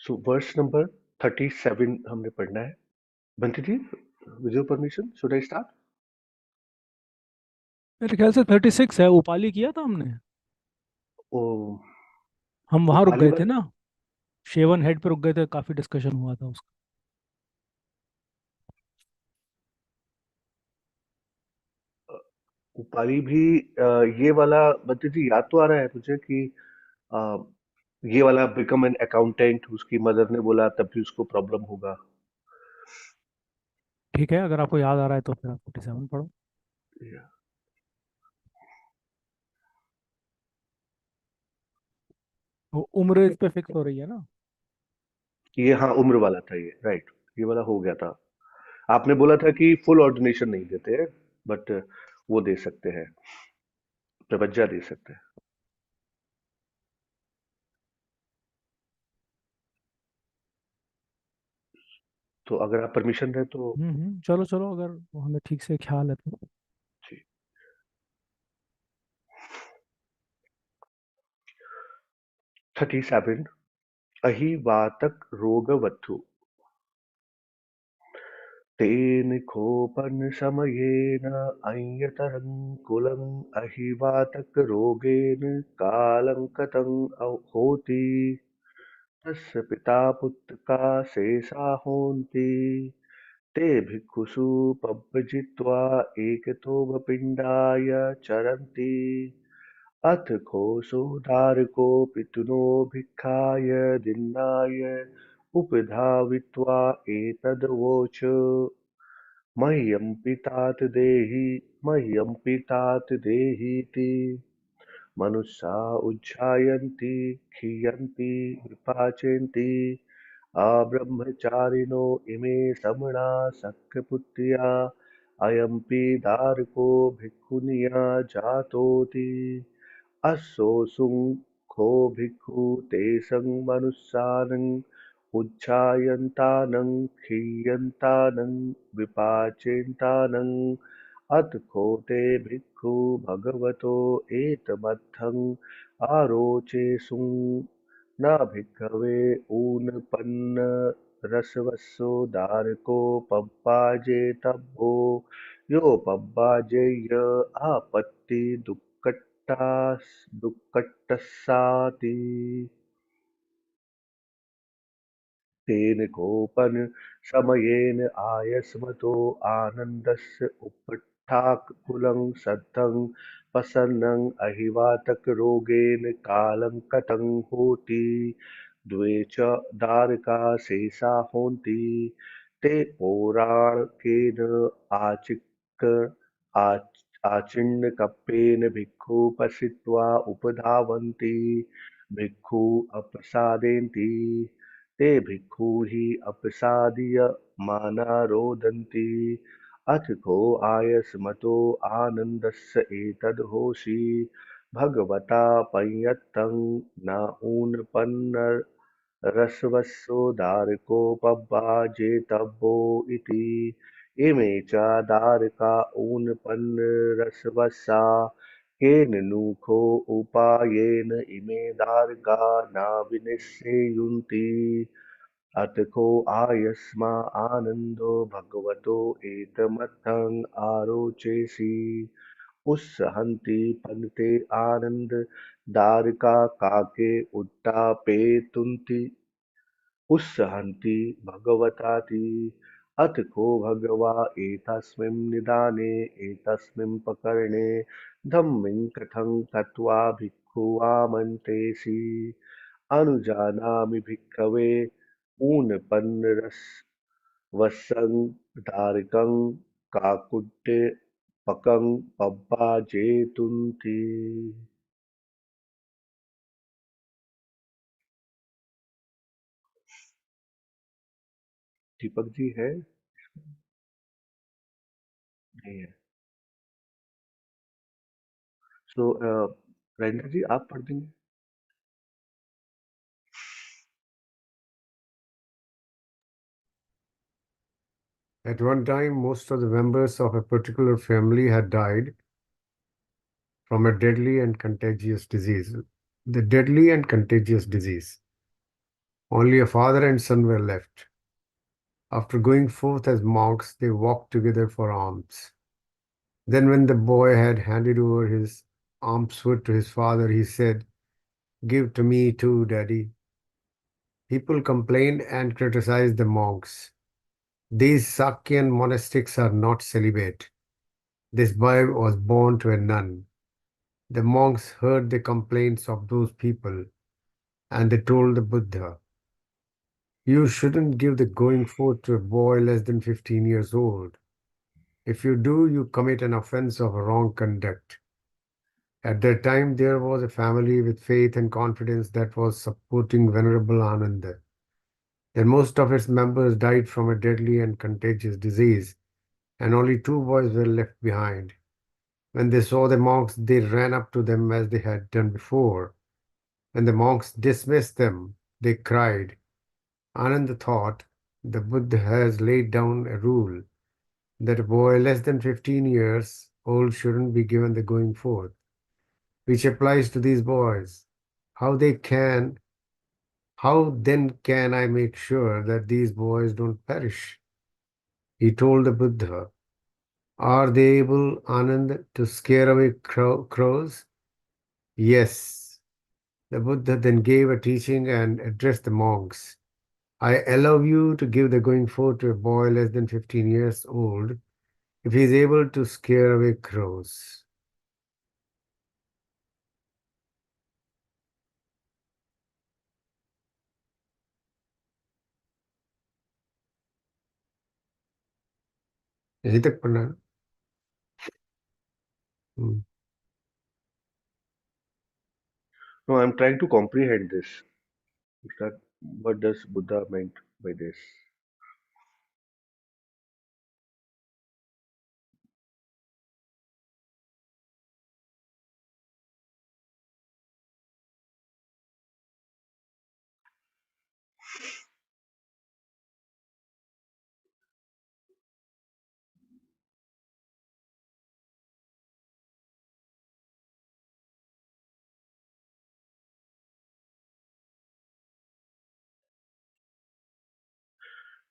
सो verse number 37 हमने पढ़ना है। Bunty ji, with your permission should I start? मेरे ख्याल से 36 है। उपाली किया था हमने। ओ, हम वहां रुक उपाली गए थे वाला। ना। शेवन हेड पे रुक गए थे, काफी डिस्कशन हुआ था उसका। उपाली भी ये वाला बंटी जी याद तो आ रहा है मुझे कि अ, ये वाला बिकम एन अकाउंटेंट, उसकी मदर ने बोला तब भी उसको प्रॉब्लम होगा। ठीक है, अगर आपको याद आ रहा है तो फिर आप 47 पढ़ो। वो उम्र इस पे फिक्स हो रही है ना। ये हाँ उम्र वाला था, ये राइट। ये वाला हो गया था। आपने बोला था कि फुल ऑर्डिनेशन नहीं देते हैं, बट वो दे सकते हैं, प्रवज्जा दे सकते हैं। तो अगर आप परमिशन दें तो। चलो चलो, अगर वो हमें ठीक से ख्याल है तो। जी। 37 अहिवातक रोगवत्थु तेन कोपन समयेन अय्यतरङ्कुलम् अहिवातक रोगेन कालं कथं होति तस्य पिता पुत्रका शेषा होन्ति ते भिक्षुषु पव्वजित्वा एकतो वपिण्डाय चरन्ति अथ घोषोद्धारको पितुनो भिक्षाय दीनाय उपधावित्वा एतद्वोच मह्यं पितात देहि मह्यं पितात देहीति मनुष्या उज्जायन्ति क्षीयन्ति विपाचयन्ति अब्रह्मचारिणो इमे समणा शक्यपुत्र्या अयम्पि दारको भिक्खुनिया जातोति असोऽसुखो भिक्खु तेषं मनुष्यानं उज्जायन्तानं क्षीयन्तानं विपाचयन्तानं अथ को ते भिक्खु भगवतो एतमर्थं आरोचेषुं न भिक्खवे ऊनपन्न रसवस्सो दारको पब्बाजेतव्यो यो पब्बाजेय आपत्ति दुःखट्टस्साति तेन कोपन समयेन आयस्मतो आनन्दस्य उपट्ठाकुलं सद्धं प्रसन्नं अहिवातक रोगेन कालं कथं होति द्वे च दारका शेषा होन्ति ते पौराणकेन आचिक् आचिन्नकप्पेन भिक्षु पशित्वा उपधावन्ति भिक्षु अप्रसादेन्ति ते भिक्खुहि अपसादीयमाना रोदन्ति अथ को आयस्मतो आनन्दस्य एतद्होषि भगवता संयत्तं न ऊनपन्नरसवस्सोदारकोपब्बाजेतव्यो इति इमे च दारका ऊनपन्नरसवसा केन नुखो उपायेन इमे दारका न विनिश्चेयुन्ति अथ को आयस्मा आनन्दो भगवतो एतमर्थं आरोचेषि उत्सहन्ति पन्ते आनन्द दारका काके उत्थापेतुन्ति उत्सहन्ति भगवताति अथ को भगवा एतस्मिन् निदाने एतस्मिन् प्रकरणे धम्मिं कथं तत्त्वा भिक्षुवामन्तेषि अनुजानामि भिक्खवे ऊनपन्नरसवस्सं धारकं काकुट्यपकं पब्बाजेतुन्ति। दीपक जी है? नहीं है। सो राजेंद्र जी आप पढ़ देंगे? At one time, most of the members of a particular family had died from a deadly and contagious disease. The deadly and contagious disease. Only a father and son were left. After going forth as monks, they walked together for alms. Then, when the boy had handed over his almswood to his father, he said, "Give to me too, Daddy." People complained and criticized the monks. These Sakyan monastics are not celibate. This boy was born to a nun. The monks heard the complaints of those people and they told the Buddha, "You shouldn't give the going forth to a boy less than 15 years old. If you do, you commit an offense of wrong conduct." At that time, there was a family with faith and confidence that was supporting Venerable Ananda. Then most of its members died from a deadly and contagious disease, and only two boys were left behind. When they saw the monks, they ran up to them as they had done before. When the monks dismissed them, they cried. Ananda thought, the Buddha has laid down a rule that a boy less than 15 years old shouldn't be given the going forth, which applies to these boys. How they can, how then can I make sure that these boys don't perish? He told the Buddha, "Are they able, Anand, to scare away crows?" Yes. The Buddha then gave a teaching and addressed the monks. "I allow you to give the going forth to a boy less than 15 years old if he is able to scare away crows." यहीं तक पढ़ना है ना? No, I'm trying to comprehend this. That what does Buddha meant by this?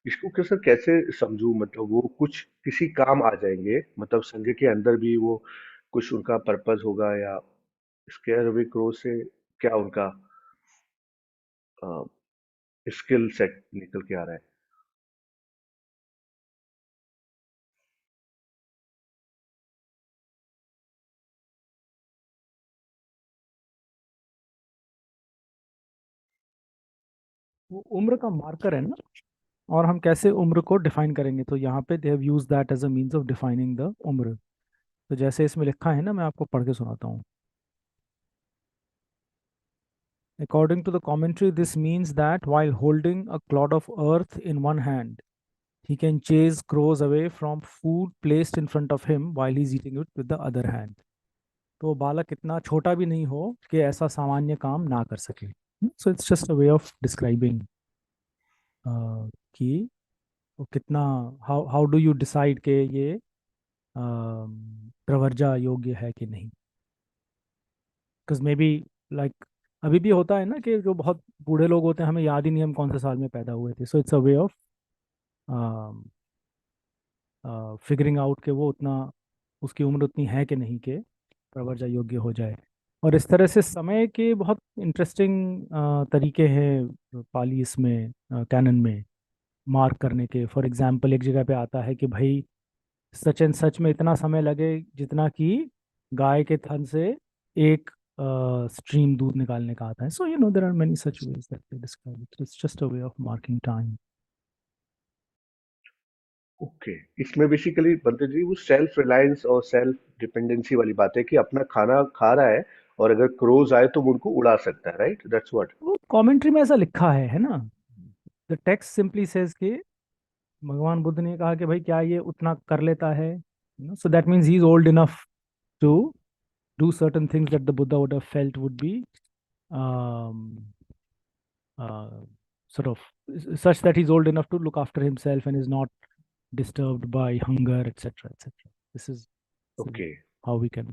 इसको कैसे कैसे समझूं, मतलब वो कुछ किसी काम आ जाएंगे, मतलब संघ के अंदर भी वो कुछ उनका पर्पस होगा, या स्केयर अवे क्रो से क्या उनका स्किल सेट निकल के आ रहा है? वो उम्र का मार्कर है ना, और हम कैसे उम्र को डिफाइन करेंगे, तो यहाँ पे they have used that as a means of defining the उम्र। तो जैसे इसमें लिखा है ना, मैं आपको पढ़ के सुनाता हूँ। According to the commentary, this means that while holding a clod of earth in one hand, he can chase crows away from food placed in front of him while he's eating it with the other hand. तो बालक इतना छोटा भी नहीं हो कि ऐसा सामान्य काम ना कर सके। So it's just a way of describing कि वो कितना, how how do you decide कि ये प्रवर्जा योग्य है कि नहीं। बिकॉज मे बी लाइक अभी भी होता है ना कि जो बहुत बूढ़े लोग होते हैं, हमें याद ही नहीं हम कौन से साल में पैदा हुए थे। So it's a way of figuring out कि वो उतना, उसकी उम्र उतनी है कि नहीं कि प्रवर्जा योग्य हो जाए। और इस तरह से समय के बहुत इंटरेस्टिंग तरीके हैं पाली इसमें कैनन में मार्क करने के। फॉर एग्जांपल एक जगह पे आता है कि भाई सच एंड सच में इतना समय लगे जितना कि गाय के थन से एक स्ट्रीम दूध निकालने का आता है। So you know there are many such ways that they describe it. It's just a way of marking time. Okay, इसमें बेसिकली बंते जी वो सेल्फ रिलायंस और सेल्फ डिपेंडेंसी वाली बात है कि अपना खाना खा रहा है और अगर क्रोज आए तो वो उनको उड़ा सकता है, राइट? That's what. वो कमेंट्री में ऐसा लिखा है ना। द टेक्स्ट सिंपली सेज कि भगवान बुद्ध ने कहा कि भाई क्या ये उतना कर लेता है, so that means he is old enough to do certain things that the Buddha would have felt would be um, uh, sort of such that he's old enough to look after himself and is not disturbed by hunger, etc., etc. This is okay, how we can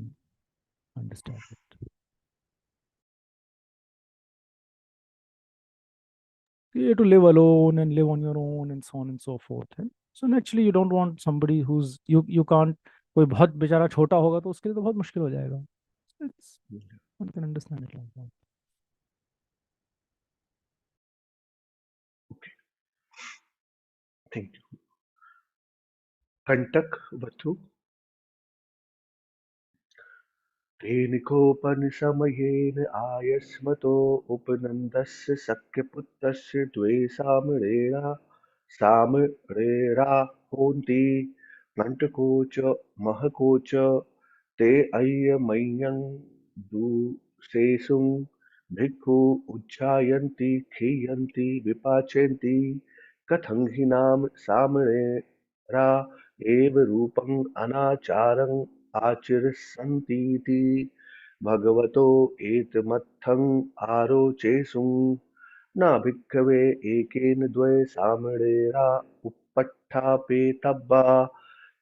understand it. to live alone and live on your own and so on and so forth है. So naturally you don't want somebody who's you can't, कोई बहुत बेचारा छोटा होगा तो उसके लिए तो बहुत मुश्किल हो जाएगा. It's, one can understand it like that. Okay, thank you. कंटक वधु तेनिकोपनिशमयेन आयस्मतो उपनन्दस्य सख्यपुत्रस्य द्वे सामरेराहोन्ति कण्टको च महको च ते अय्यमय्यं दुःशेषुं भिक्खु उज्जायन्ति खीयन्ति विपाचयन्ति कथं हि नाम सामरेरा एव रूपं अनाचारं आचरिष्यन्तीति भगवतो एतमर्थं आरोचेषुं न भिक्खवे एकेन द्वे सामणेरा उपट्ठापेतव्या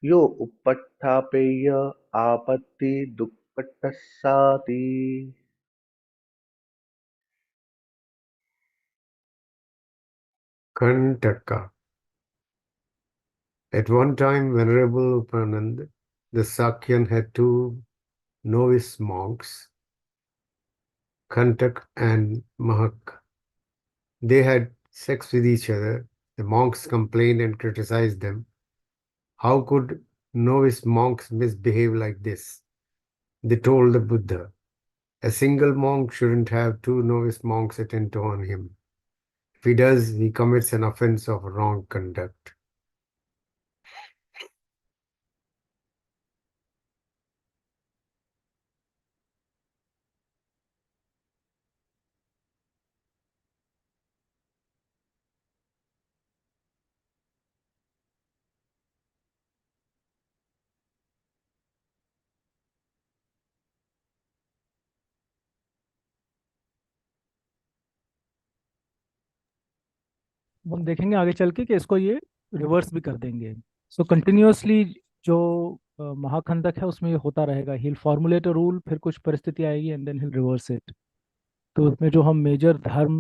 यो उपट्ठापेय आपत्ति दुःखट्टस्साति. Khandhaka. At one time, Venerable Upanand, the Sakyan, had two novice monks, Khandhak and Mahak. They had sex with each other. The monks complained and criticized them. How could novice monks misbehave like this? They told the Buddha. A single monk shouldn't have two novice monks attend on him. If he does, he commits an offense of wrong conduct. हम देखेंगे आगे चल के कि इसको ये reverse भी कर देंगे. सो कंटिन्यूअसली जो महाखंडक है उसमें ये होता रहेगा. ही फॉर्मुलेट अ रूल, फिर कुछ परिस्थिति आएगी and then he reverse it. तो उसमें जो हम मेजर धर्म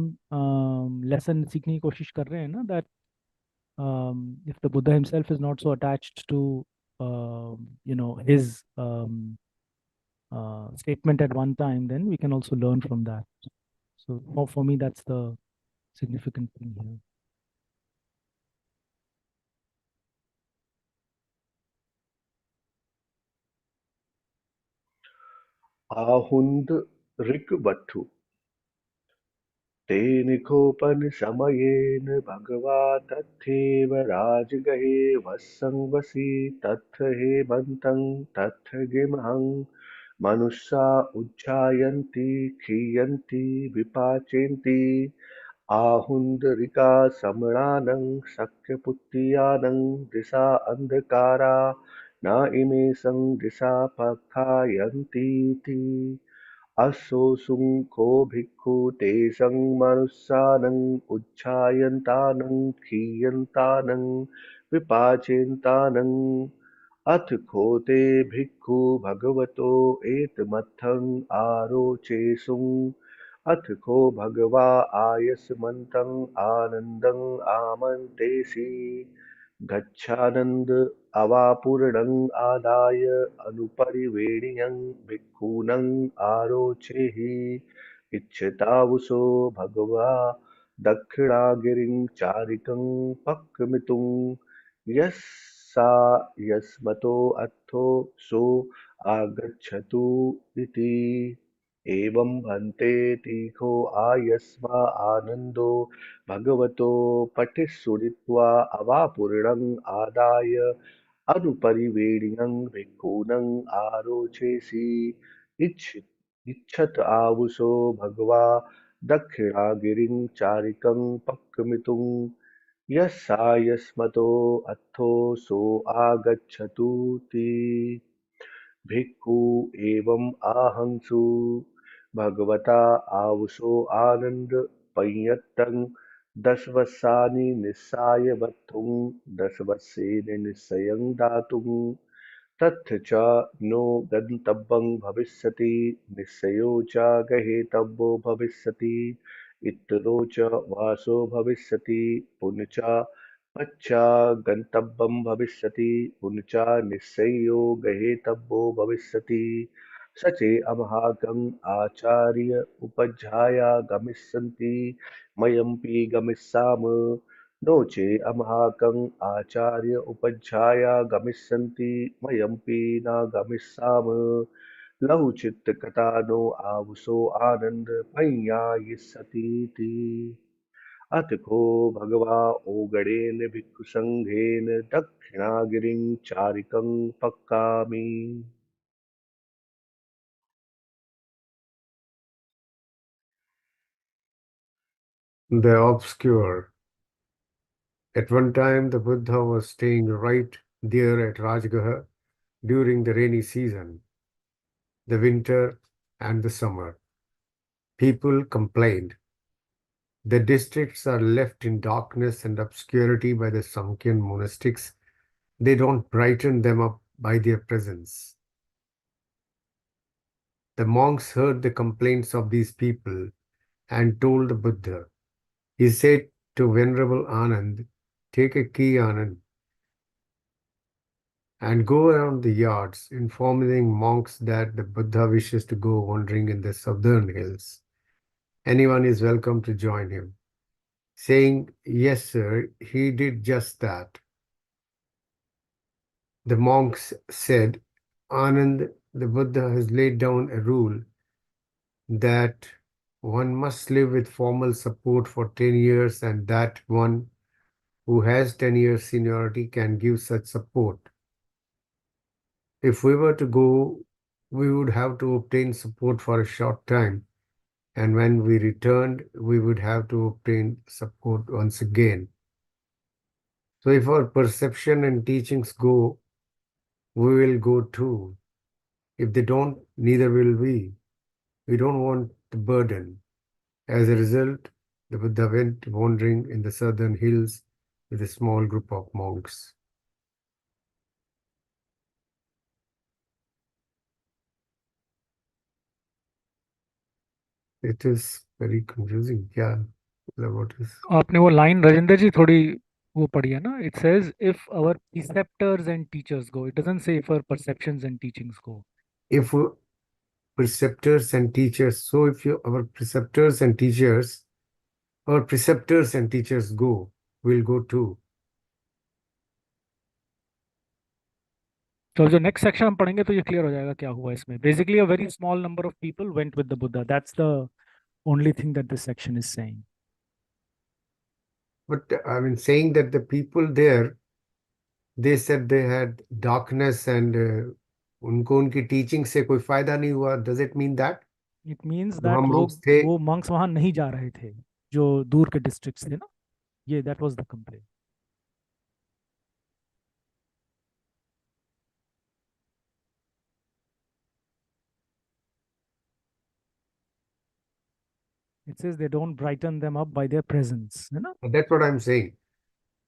लेसन सीखने की कोशिश कर रहे हैं ना, that if the Buddha himself is not so attached to his statement at one time, then we can also learn from that. So for me that's the significant thing here. आहुन्द ऋग्वधु तेनिकोपनिशमयेन भगवा तथैव राजगहे वस्संवसि तथ हेमन्तं तथ गिमहं मनुष्या उज्जायन्ति क्षीयन्ति विपाचयन्ति आहुन्दरिका समणानं शक्यपुत्र्यानं दिशा अन्धकारा न इमेषं दिशा पखायन्तीति अशोषुं को भिक्खु तेषं मनुष्यानं उज्जायन्तानं क्षीयन्तानं विपाचयन्तानं अथ को ते भिक्खु भगवतो एतमर्थं आरोचेषुं अथ को भगवा आयस्मन्तं आनन्दं आमन्तेषि गच्छानन्द अवापूर्णं आदाय अनुपरिवेणीयं भिक्खूनं आरोचेहि इच्छतावुषो भगवा दक्षिणागिरिं चारिकं पक्कमितुं यस्सा यस्मतो अर्थो सो आगच्छतु इति एवं भन्ते तीखो आयस्मा आनन्दो भगवतो पठिसुरित्वा अवापूर्णम् आदाय अनुपरिवेणीयं भिक्खूनं आरोचेषि इच्छ इच्छत आवुषो भगवा दक्षिणागिरिं चारिकं पक्कमितुं यस्सा यस्मतो अर्थो सो आगच्छतुति भिक्खु एवं आहंसु भगवता आवुषो आनंद संयत्तं दशवत्सानि निस्साय वक्तुं दशवत्सेन निश्चयं दातुं तच्च च नो गन्तव्यं भविष्यति निश्चयो च गहेतव्यो भविष्यति इतरो च वासो भविष्यति पुनश्च पश्चा गन्तव्यं भविष्यति पुनश्च निश्चयो गहेतव्यो भविष्यति स चेऽमहाकं आचार्य उपज्ञाया गमिष्यन्ति मयम्पि गमिष्याम नो चेऽमहाकं आचार्य उपज्ञाया गमिष्यन्ति मयम्पि न गमिष्याम लहुचित्तकथा नो आवुसो आनंद पय्यायिष्यतीति अतको भगवा ओगणेन भिक्षुसङ्घेन दक्षिणागिरिं चारिकं पक्कामि. The obscure. At one time, the Buddha was staying right there at Rajgarh during the rainy season, the winter and the summer. People complained. The districts are left in darkness and obscurity by the Samkhyan monastics. They don't brighten them up by their presence. The monks heard the complaints of these people and told the Buddha. He said to Venerable Anand, "Take a key, Anand, and go around the yards, informing monks that the Buddha wishes to go wandering in the southern hills. Anyone is welcome to join him." Saying, "Yes, sir," he did just that. The monks said, "Anand, the Buddha has laid down a rule that one must live with formal support for 10 years and that one who has 10 years seniority can give such support. If we were to go, we would have to obtain support for a short time, and when we returned, we would have to obtain support once again. So if our perception and teachings go, we will go too. If they don't, neither will we. We don't want the burden." As a result, the Buddha went wandering in the southern hills with a small group of monks. It is very confusing. Yeah, what is? आपने वो line Rajendra जी थोड़ी वो पढ़ी है ना. It says if our preceptors and teachers go, it doesn't say if our perceptions and teachings go. If preceptors and teachers, so if our preceptors and teachers go, we'll go too. तो जो next section हम पढ़ेंगे तो ये clear हो जाएगा क्या हुआ इसमें. Basically a very small number of people went with the Buddha. That's the only thing that this section is saying. But I mean, saying that the people there, they said they had darkness and उनको उनकी teaching से कोई फायदा नहीं हुआ. Does it mean that? It means वहाँ that monks लोग थे. वो मंक्स वहां नहीं जा रहे थे जो दूर के डिस्ट्रिक्ट्स थे ना. ये that was the complaint. It says they don't brighten them up by their presence, है ना. That's what I'm saying.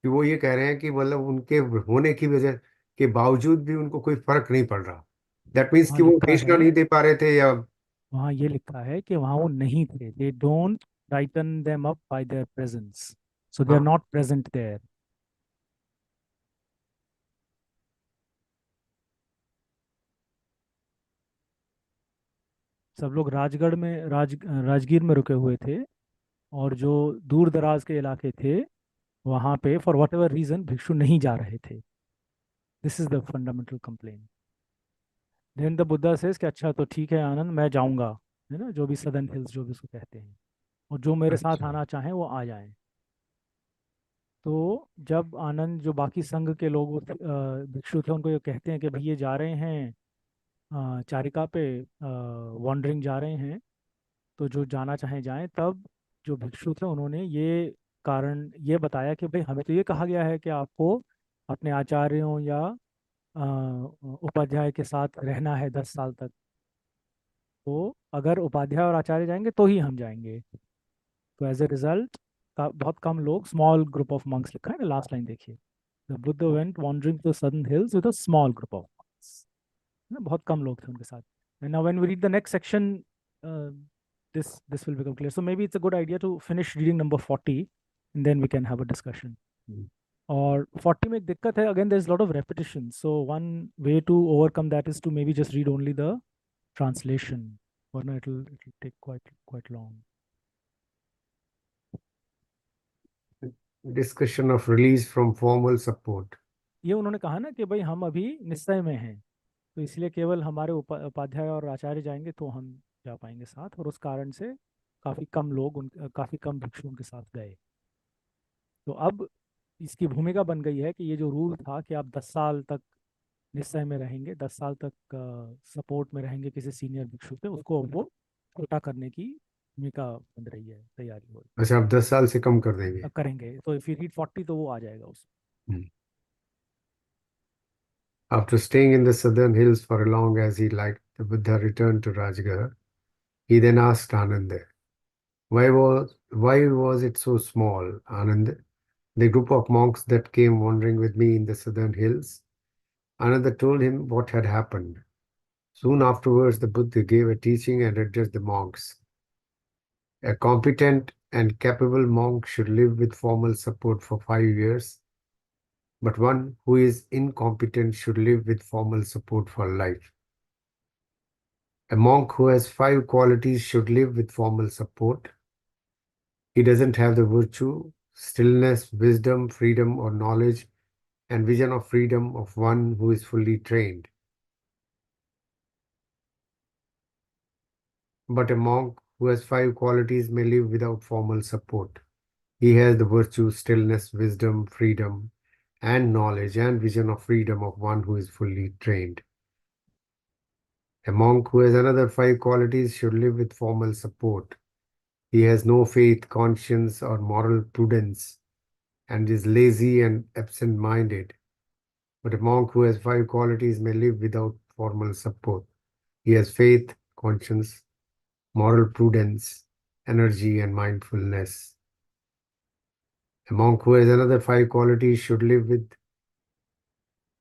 कि वो ये कह रहे हैं कि मतलब उनके होने की वजह के बावजूद भी उनको कोई फर्क नहीं पड़ रहा. दैट मीन्स वहाँ कि वो लिखा कृष्णा है, नहीं दे पा रहे थे या वहाँ ये लिखा है कि वहाँ वो नहीं थे. They don't brighten them up by their presence, so they are हाँ. Not present there. सब लोग राजगढ़ में राजगीर में रुके हुए थे, और जो दूर दराज के इलाके थे वहाँ पे फॉर वट एवर रीजन भिक्षु नहीं जा रहे थे. This is the fundamental complain. Then the Buddha says कि अच्छा तो ठीक है आनंद, मैं जाऊंगा, है ना, जो भी सदर्न हिल्स जो भी उसको कहते हैं, और जो मेरे साथ अच्छा. आना चाहें वो आ जाएं. तो जब आनंद जो बाकी संघ के लोग भिक्षु थे उनको ये कहते हैं कि भाई ये जा रहे हैं चारिका पे, वॉन्डरिंग जा रहे हैं, तो जो जाना चाहें जाएं. तब जो भिक्षु थे उन्होंने ये कारण ये बताया कि भाई हमें तो ये कहा गया है कि आपको अपने आचार्यों या उपाध्याय के साथ रहना है 10 साल तक. तो अगर उपाध्याय और आचार्य जाएंगे तो ही हम जाएंगे. तो एज ए रिजल्ट बहुत कम लोग, स्मॉल ग्रुप ऑफ मंक्स लिखा है ना, लास्ट लाइन देखिए. The Buddha went wandering to southern hills with a small group of monks. ना बहुत कम लोग थे उनके साथ. And now when we read the next section, this will become clear. So maybe it's a good idea to finish reading number 40 and then we can have a discussion. और 40 में एक दिक्कत है, again there's a lot of repetition, so one way to overcome that is to maybe just read only the translation, वरना it'll take quite long. Discussion of release from formal support. ये उन्होंने कहा ना कि भाई हम अभी निश्चय में हैं, तो इसलिए केवल हमारे उपाध्याय और आचार्य जाएंगे तो हम जा पाएंगे साथ, और उस कारण से काफ़ी कम लोग काफ़ी कम भिक्षु उनके साथ गए। तो अब इसकी भूमिका बन गई है कि ये जो रूल था कि आप 10 साल तक निश्चय में रहेंगे, 10 साल तक सपोर्ट में रहेंगे किसी सीनियर भिक्षु पे, उसको अब वो छोटा करने की भूमिका बन रही है, तैयारी हो रही अच्छा, आप 10 साल से कम कर देंगे। है। अब करेंगे तो इफ यू रीड 40 तो वो आ जाएगा उसमें। After staying in the southern hills for as long as he liked, the Buddha returned to Rajgarh. He then asked Ananda, why was it so small, Ananda? The group of monks that came wandering with me in the southern hills. Ananda told him what had happened. Soon afterwards, the Buddha gave a teaching and addressed the monks. A competent and capable monk should live with formal support for 5 years, but one who is incompetent should live with formal support for life. A monk who has 5 qualities should live with formal support. He doesn't have the virtue, stillness, wisdom, freedom, or knowledge, and vision of freedom of one who is fully trained. But a monk who has 5 qualities may live without formal support. He has the virtue, stillness, wisdom, freedom, and knowledge, and vision of freedom of one who is fully trained. A monk who has another 5 qualities should live with formal support. He has no faith, conscience, or moral prudence, and is lazy and absent-minded. But a monk who has 5 qualities may live without formal support. He has faith, conscience, moral prudence, energy, and mindfulness. A monk who has another 5 qualities should live with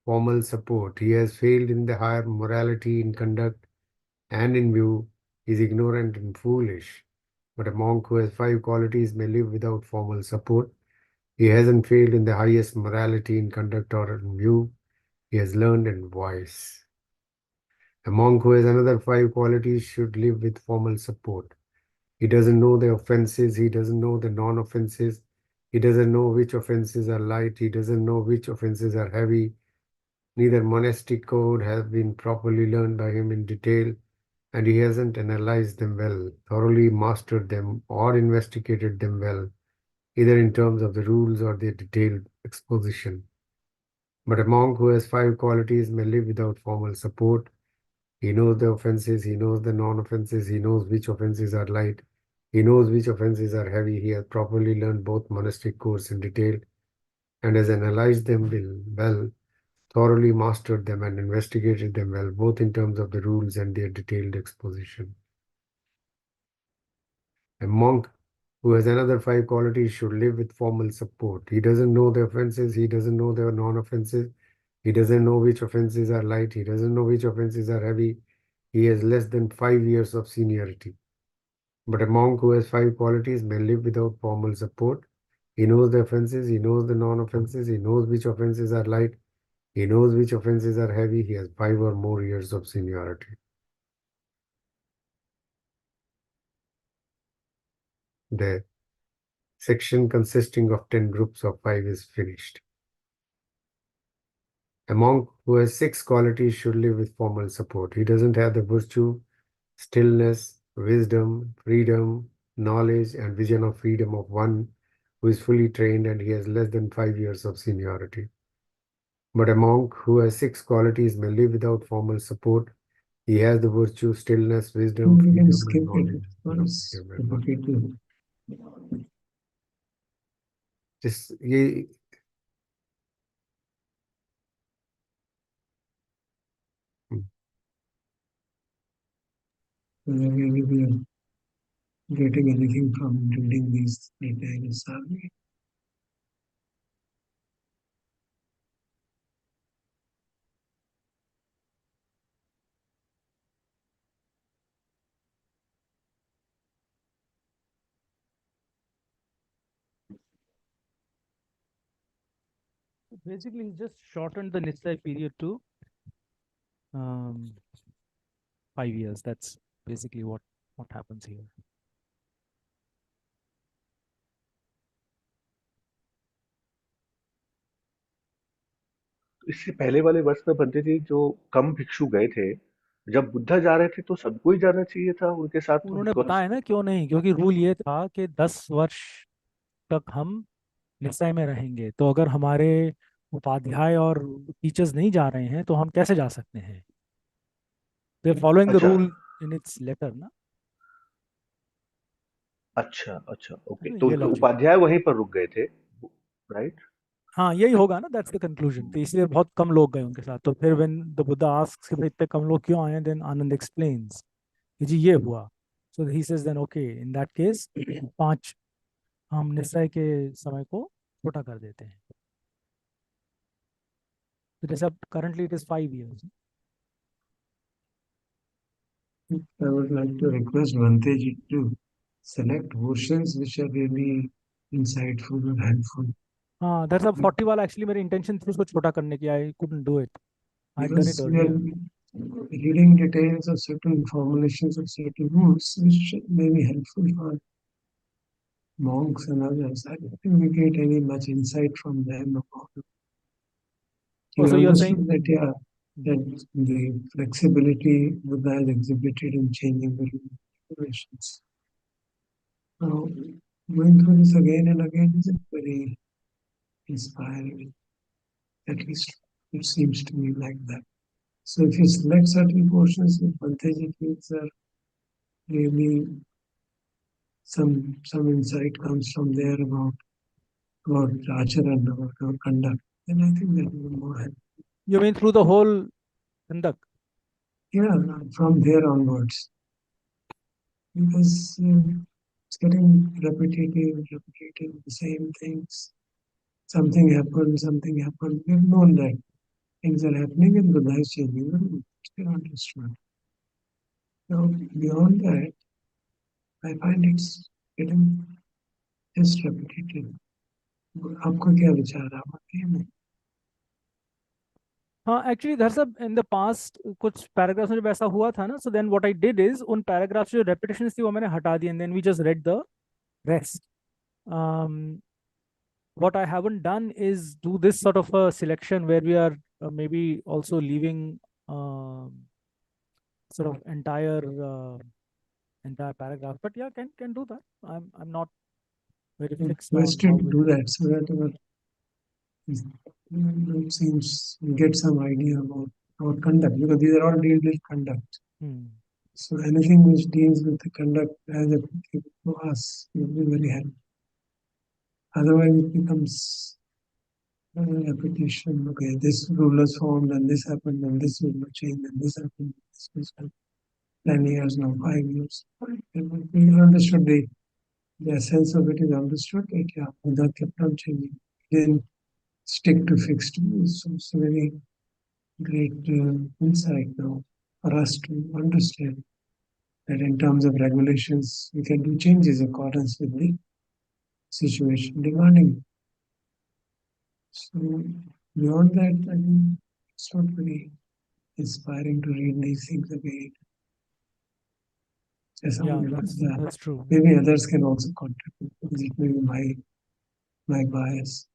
formal support. He has failed in the higher morality, in conduct, and in view. He is ignorant and foolish. But a monk who has 5 qualities may live without formal support. He hasn't failed in the highest morality, in conduct, or in view. He has learned and wise. A monk who has another 5 qualities should live with formal support. He doesn't know the offenses, he doesn't know the non-offenses, he doesn't know which offenses are light, he doesn't know which offenses are heavy. Neither monastic code has been properly learned by him in detail, and he hasn't analyzed them well, thoroughly mastered them, or investigated them well, either in terms of the rules or their detailed exposition. But a monk who has 5 qualities may live without formal support. He knows the offenses, he knows the non-offenses, he knows which offenses are light, he knows which offenses are heavy. He has properly learned both monastic codes in detail and has analyzed them well, thoroughly mastered them and investigated them well, both in terms of the rules and their detailed exposition. A monk who has another 5 qualities should live with formal support. He doesn't know the offenses, he doesn't know the non-offenses, he doesn't know which offenses are light, he doesn't know which offenses are heavy. He has less than 5 years of seniority. But a monk who has 5 qualities may live without formal support. He knows the offenses, he knows the non-offenses, he knows which offenses are light, he knows which offenses are heavy. He has 5 or more years of seniority. The section consisting of 10 groups of 5 is finished. A monk who has 6 qualities should live with formal support. He doesn't have the virtue, stillness, wisdom, freedom, knowledge, and vision of freedom of one who is fully trained, and he has less than 5 years of seniority. But a monk who has 6 qualities may live without formal support. He has the virtue, stillness, wisdom, We can freedom, skip and it knowledge. once Okay, very much. repeatedly. ये Whether we will be getting anything from reading these details, are we? basically he just shortened the Nisai period to 5 years. That's basically what happens here. इससे पहले वाले वर्ष में बनते जी जो कम भिक्षु गए थे, जब बुद्धा जा रहे थे तो सबको ही जाना चाहिए था उनके साथ, उन्होंने बिकॉज बताया ना क्यों नहीं, क्योंकि रूल ये था कि 10 वर्ष तक हम निश्चय में रहेंगे, तो अगर हमारे उपाध्याय और टीचर्स नहीं जा रहे हैं तो हम कैसे जा सकते हैं? दे फॉलोइंग द अच्छा रूल इन इट्स लेटर ना। अच्छा अच्छा, है ओके, ना, तो ये उनके लॉजिक है। उपाध्याय वहीं पर रुक गए थे, राइट? हाँ यही होगा ना, दैट्स द कंक्लूजन। तो इसलिए बहुत कम लोग गए उनके साथ। तो फिर व्हेन द बुद्धा आस्क्स कि भाई इतने कम लोग क्यों आए, देन आनंद एक्सप्लेन्स कि जी ये हुआ। So he says then okay, in that case 5 हम निश्चय के समय को छोटा कर देते हैं। तो जैसे अब currently it is 5 years। I would like to request Vanteji to select portions which are really insightful and helpful. हाँ दैट्स अब 40 वाला एक्चुअली मेरी इंटेंशन थी उसको छोटा करने की। I couldn't do it, I done it Because we are earlier. reading details of certain formulations of certain rules which may be helpful for monks and others. I don't think we get any much insight from them about it. Oh, We so you're understood saying that, yeah, that the flexibility Buddha has exhibited in changing the regulations. Now, going through this again and again is very inspiring. At least it seems to me like that. So if you select certain portions with Bhanteji feels are really some insight comes from there about acharan, about our conduct, then I think that will be more helpful. you mean through the whole Khandak? Yeah, from there onwards. Because it's getting repetitive, the same things. Something happened. We've known that things are happening and Buddha is changing them. Still understood. So beyond that, I find it's getting just repetitive. आपका क्या विचार है? आप आते हैं? हाँ actually दरअसल सब इन द पास्ट कुछ पैराग्राफ्स में जब ऐसा हुआ था ना, so then what I did is उन पैराग्राफ्स जो रेपिटेशंस थी वो मैंने हटा दी, and then we just read the rest. what I haven't done is do this sort of a selection where we are maybe also leaving sort of entire paragraph. But yeah, can do that. I'm not very fixed on Requested how to we do do it. that so that it seems we get some idea about conduct because these are all deal with conduct. Hmm. So anything which deals with the conduct as applicable to us will be very helpful. Otherwise, it becomes a repetition. Okay, this rule was formed, and this happened, and this rule was changed, and this happened. This was done. 10 years now, 5 years. We understood the essence of it is understood. That yeah, Buddha kept on changing. Then stick to fixed rules. So it's a very great insight now for us to understand that in terms of regulations, we can do changes accordance with the situation demanding. So beyond that, I think it's not very inspiring to read these things again. As Yeah, yeah, that's true. maybe others can also contribute because it may be my bias.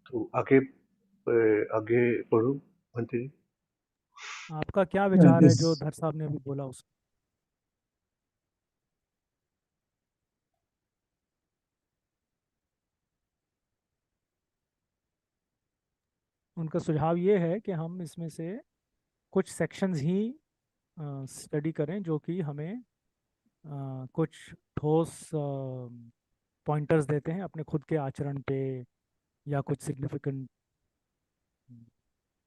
तो आगे आगे पढ़ो, भंते जी। आपका क्या Yeah, विचार है जो this धर साहब ने अभी बोला उस उनका सुझाव ये है कि हम इसमें से कुछ सेक्शंस ही स्टडी करें जो कि हमें कुछ ठोस पॉइंटर्स देते हैं अपने खुद के आचरण पे या कुछ सिग्निफिकेंट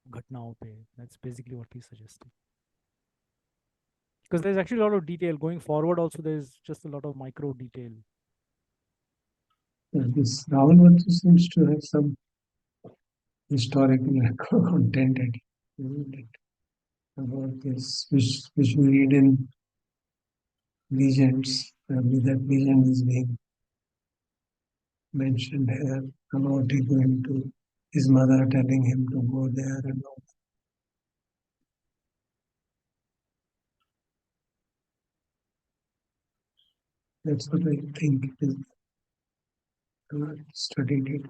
घटनाओं पे. That's basically what he suggested. Because there's actually a lot of detail going forward. Also, there's just a lot of micro detail. this Rahul also seems to have some historical content about this, which we read in legends. Probably that legend is being mentioned here about he going to his mother telling him to go there and all. That's what I think is studied it.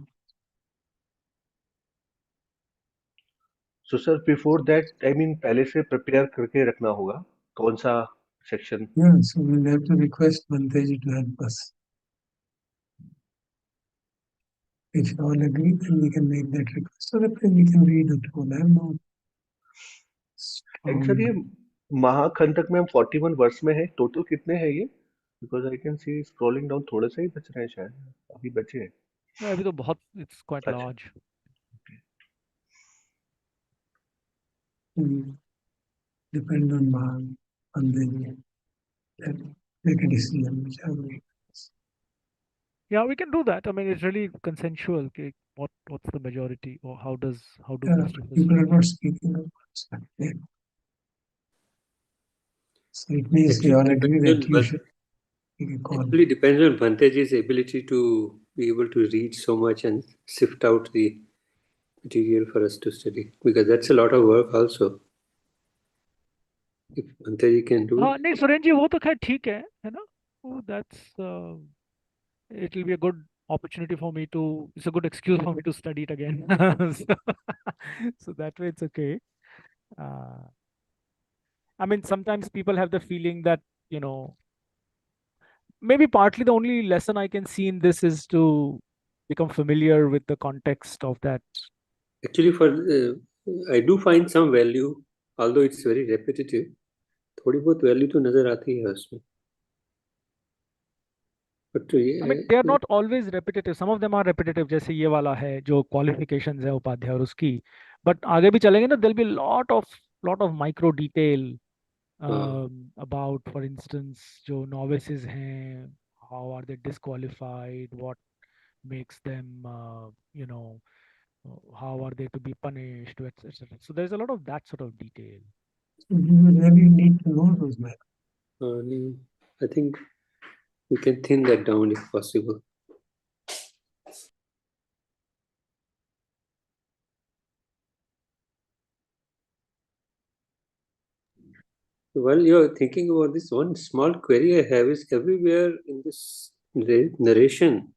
So sir before that I mean पहले से prepare करके रखना होगा कौन सा section. Yeah, so we'll have to request Manteji to help us. If you all agree, then we can make that request. So that we can read it all. I'm not and sir ये strong. महाखंडक में हम 41 वर्ष में है. Total कितने हैं ये? Because I can see scrolling down थोड़े से ही बच रहे हैं शायद. अभी बचे हैं. अभी तो बहुत it's quite अच्छा. large. Depend on Mahan and then make a decision whichever way. Yeah, we can do that. I mean, it's really consensual. Okay, what's the majority, or how do most of us People feel? are not speaking of what's happening. So it means we Actually, all agree depends that on you should take a call. actually depends on Bhanteji's ability to be able to read so much and sift out the material for us to study, because that's a lot of work also. If Bhanteji can do हाँ it. नहीं सुरेन जी वो तो खैर ठीक है ना. Oh, it will be a good opportunity for me to. It's a good excuse for me to study it again. So that way it's okay. Uh, I mean, sometimes people have the feeling that, you know, maybe partly the only lesson I can see in this is to become familiar with the context of that. Actually, I do find some value, although it's very repetitive. थोड़ी बहुत value तो नजर आती है उसमें. But I mean, they are not always repetitive. Some of them are repetitive, जैसे ये वाला है जो qualifications है उपाध्याय और उसकी. But आगे भी चलेंगे ना, there'll be lot of micro detail about, for instance, जो novices हैं, how are they disqualified, what makes them, how are they to be punished, etc. So there's a lot of that sort of detail. So we will really need to know those matters. I think we can thin that down if possible. While you're thinking about this, one small query I have is everywhere in this narration,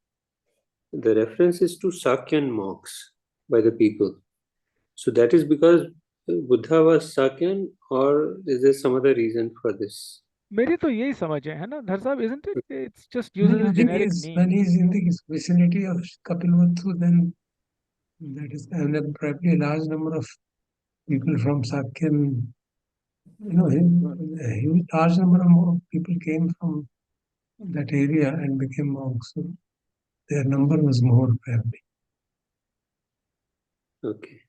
the reference is to Sakyan monks by the people. So that is because Buddha was Sakyan, or is there some other reason for this? मेरी तो यही समझ है ना धर साहब, isn't it? It's just No, uses I a think generic when name. he's in the vicinity of Kapilvatthu, then that is, and then probably a large number of people from Sakyan, a huge large number of people came from that area and became monks. So their number was more probably. Okay.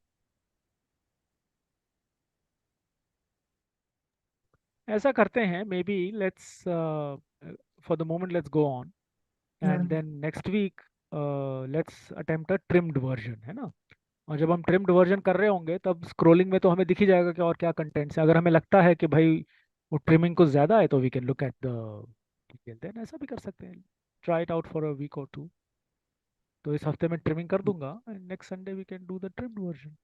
ऐसा करते हैं, maybe let's for the moment let's go on, and then next week let's attempt a trimmed version, है ना. और जब हम trimmed version कर रहे होंगे तब scrolling में तो हमें दिख ही जाएगा कि और क्या contents है. अगर हमें लगता है कि भाई वो trimming कुछ ज़्यादा है तो we can look at the detail, then ऐसा भी कर सकते हैं. Try it out for a week or two. तो इस हफ्ते में trimming कर दूंगा and next Sunday we can do the trimmed version.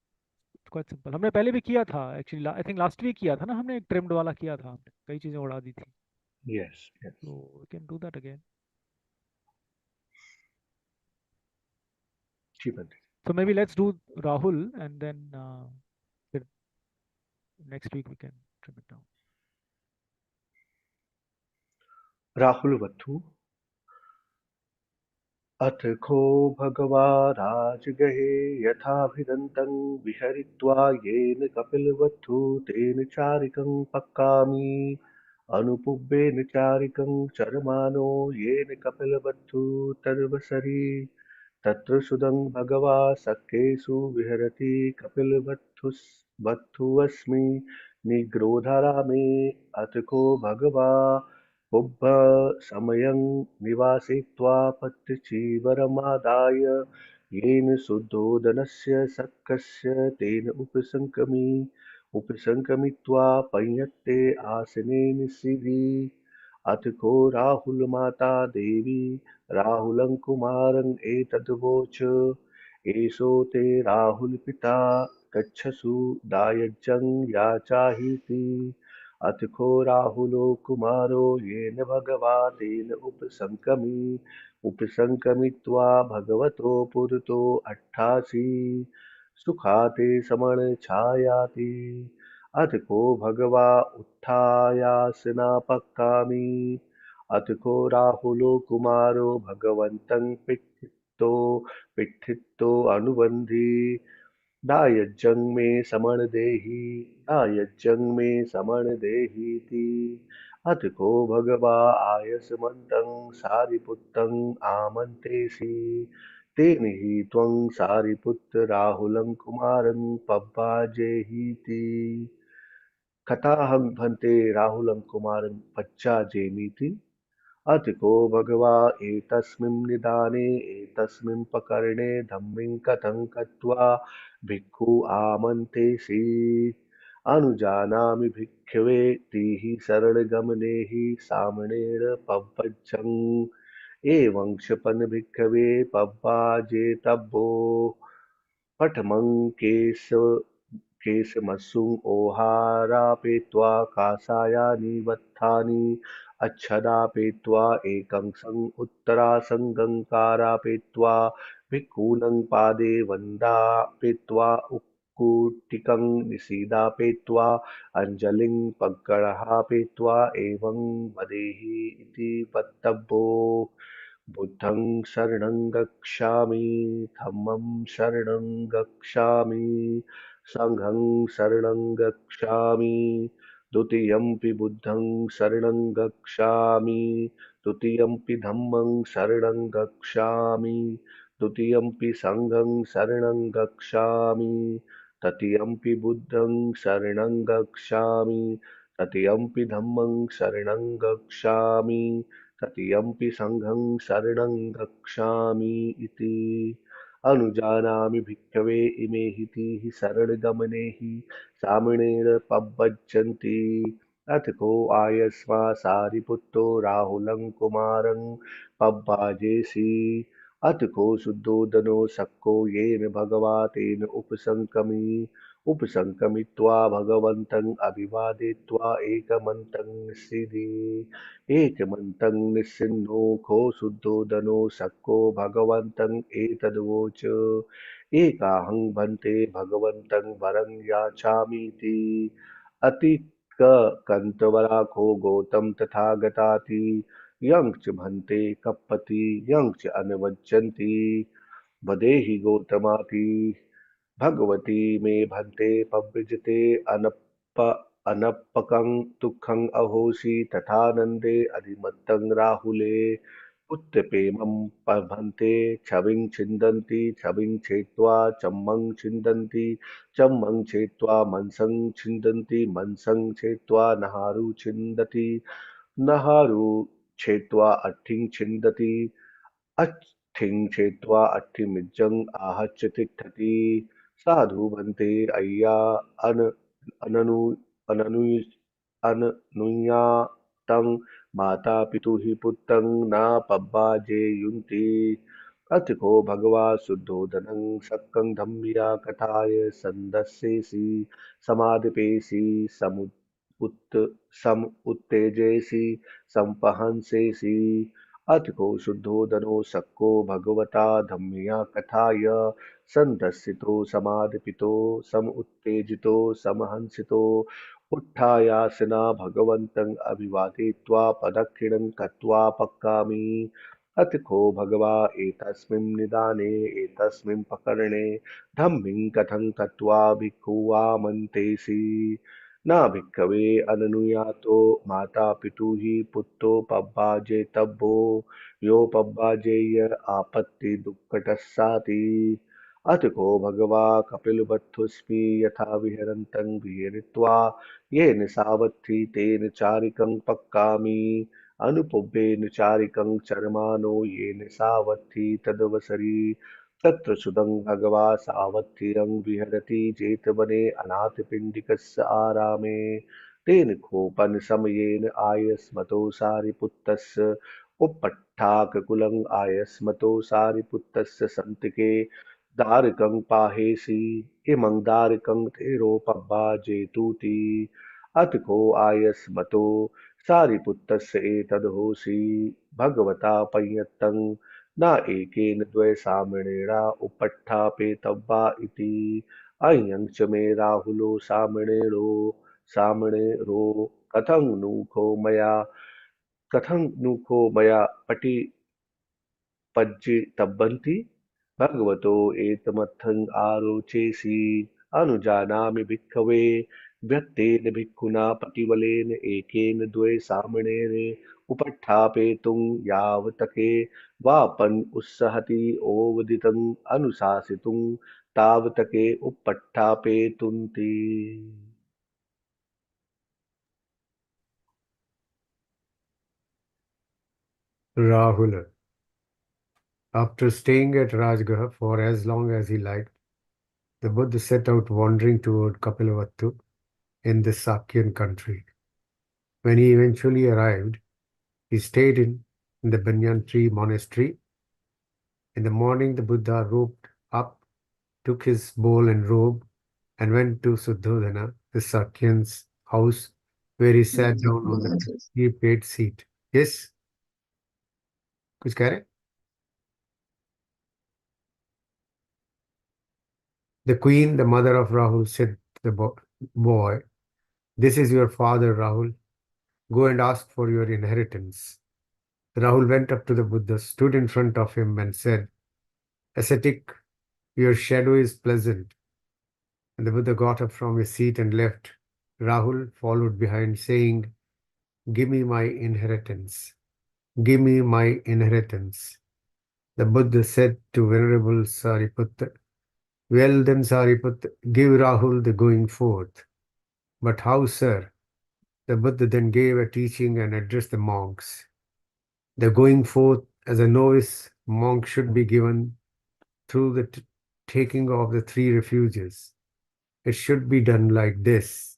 It's quite simple. हमने पहले भी किया था actually. I think last week किया था ना हमने, एक trimmed वाला किया था हमने, कई चीज़ें उड़ा दी थी. Yes, yes. So we can do that again. Ji Bunty. So maybe let's do Rahul and then फिर Next week we can trim it down. Rahul वत्थु अथ खो भगवा राजगहे यथाभिदन्तं विहरित्वा येन कपिलवत्थु तेन चारिकं पक्कामि अनुपुब्बेन चारिकं चरमानो येन कपिलवत्थु तदवसरि तत्र सुदं भगवा सख्येषु विहरति कपिलवत्थुस्मि निग्रोधरामे अथ को भगवा उभयसमयं निवासयित्वा पत्युचीवरमादाय येन शुद्धोदनस्य शक्यस्य तेन उपसङ्क्रमित्वा पयत्ते आसने निषीदि अथ को राहुलमाता देवी राहुलं कुमारं एतद्वोच एषो ते राहुलपिता गच्छसु दायजं याचाहीति अथ को राहुलो कुमारो येन भगवा तेन उपसङ्क्रमित्वा भगवतो पुरतो अट्ठासि सुखाते समणछायाति अथ को भगवा उत्थायासनापक्कामि अथ को राहुलो कुमारो भगवन्तं पिठितो अनुबन्धि दायज्जं मे समण देहि दायज्जं मे समण देहीति अथ को भगवा आयसमन्तं सारिपुत्तं आमन्तेसि तेन हि त्वं सारिपुत्र राहुलं कुमारं पब्बाजेहीति कथाहं भन्ते राहुलं कुमारं पच्चाजेमीति अथ को भगवा एतस्मिन् निदाने एतस्मिन् प्रकरणे धम्मिं कथं कृत्वा भिक्खु आमन्तेषि अनुजानामि भिक्खवे तिः शरणगमने हि सामणेन पव्वजम् एवं क्षपन् भिक्खवे पव्वाजेतव्यो पठमं केशमसुं ओहारापेत्वा काषायानि वत्थानि अच्छदापेत्वा एकं सं उत्तरासङ्गङ्कारापेत्वा भिक्खूनं पादे वन्दापेत्वा उक्कुटिकं निषीदापेत्वा अञ्जलिं पङ्कणहापेत्वा एवं वदेहि इति वक्तव्यो बुद्धं शरणं गच्छामि धम्मं शरणं गच्छामि संघं शरणं गच्छामि द्वितीयंपि बुद्धं शरणं गच्छामि तृतीयंपि धम्मं शरणं गच्छामि तृतीयंपि संघं शरणं गच्छामि तृतीयंपि बुद्धं शरणं गच्छामि तृतीयंपि धम्मं शरणं गच्छामि तृतीयंपि संघं शरणं गच्छामि इति अनुजानामि भिक्खवे इमे हि शरणगमने हि सामणेन पव्वजन्ति अथ को आयस्मा सारिपुत्रो राहुलं कुमारं पव्वाजेषि अथ को शुद्धोदनो शक्को येन भगवा तेन उपसङ्क्रमित्वा भगवन्तं अभिवादयित्वा एकमन्तं निषीदि एकमन्तं निस्सिन्नो को शुद्धोदनो शक्को भगवन्तं एतद्वोच एकाहं भन्ते भगवन्तं वरं याचामीति अतिकन्तवराको गौतम तथागताति यं च भन्ते कप्पति यं च अनुवज्जन्ति वदेहि गौतमाति भगवती मे भन्ते पव्यजते अनप्पकं दुःखं अहोसि तथानन्दे अधिमत्तं राहुले उत्तपेमं भन्ते छविं छिन्दन्ति छविं छेत्वा चम्मं छिन्दन्ति चम्मं छेत्वा मनसं छिन्दन्ति मनसं छेत्वा नहारु छिन्दति नहारु छेत्वा अट्ठिं छिन्दति अट्ठिं छेत्वा अट्ठिमिज्जं आहच्य तिष्ठति साधु भन्ते अय्या अननु अननु अननुयातं माता पितुः पुत्रं न पब्बाजेयुन्ति अथ को भगवा शुद्धोदनं सक्कं धम्मिया कथाय सन्दस्येसि समाधिपेसि समुत्तेजेसि संपहंसेसि अथ को शुद्धोदनो सक्को भगवता धम्मिया कथाय संदर्शितो समाधिपितो सम उत्तेजितो समहंसितो उत्थायासना भगवन्तं अभिवादयित्वा पदक्षिणं कृत्वा पक्कामि अतिको भगवा एतस्मिन् निदाने एतस्मिन् प्रकरणे धम्मिं कथं कृत्वा भिक्खुवामन्तेषि न भिक्खवे अननुयातो माता पितुः पुत्रो पब्बाजेतव्यो यो पब्बाजेय आपत्ति दुःखटस्साति अतिको भगवा कपिलवत्थुस्मि यथा विहरन्तं विहरित्वा येन सावत्थि तेन चारिकं पक्कामि अनुपुब्बेन चारिकं चरमानो येन सावत्थि तदवसरि तत्र सुदं भगवा सावत्थिरं विहरति जेतवने अनाथपिण्डिकस्य आरामे तेन कोपन समयेन आयस्मतो सारिपुत्तस्य उपट्ठाककुलं आयस्मतो सारिपुत्तस्य सन्तिके दारकं पाहेसि इमं दारकं तेरोपब्बा जेतूति अतको आयस्मतो सारिपुत्तस्य एतद्होषि भगवता पयत्तं न एकेन द्वयसामिणेरा उपट्ठापेतव्वा इति अयं च मे राहुलो सामणेरो कथं नु मया पज्जितव्वन्ति भगवतो एतमर्थं आरोचेसि अनुजानामि भिक्खवे व्यक्तेन भिक्खुना पतिबलेन एकेन द्वे सामणेरे उपस्थापयितुं यावतके वापन उत्सहति ओवदितं अनुशासितुं तावतके उपस्थापयितुन्ति Rahula. After staying at Rajgaha for as long as he liked, the Buddha set out wandering toward Kapilavatthu in the Sakyan country. When he eventually arrived, he stayed in the banyan tree monastery. In the morning, the Buddha roped up, took his bowl and robe, and went to Suddhodana, the Sakyan's house, where he sat down on the tree-paid seat. Yes? कुछ कह रहे? The queen, the mother of Rahul, said to the boy, "This is your father, Rahul. Go and ask for your inheritance." Rahul went up to the Buddha, stood in front of him, and said, "Ascetic, your shadow is pleasant." And the Buddha got up from his seat and left. Rahul followed behind, saying, "Give me my inheritance. Give me my inheritance." The Buddha said to Venerable Sariputta, "Well then, Sariputta, give Rahul the going forth." "But how, sir?" The Buddha then gave a teaching and addressed the monks. The going forth as a novice monk should be given through the taking of the three refuges. It should be done like this,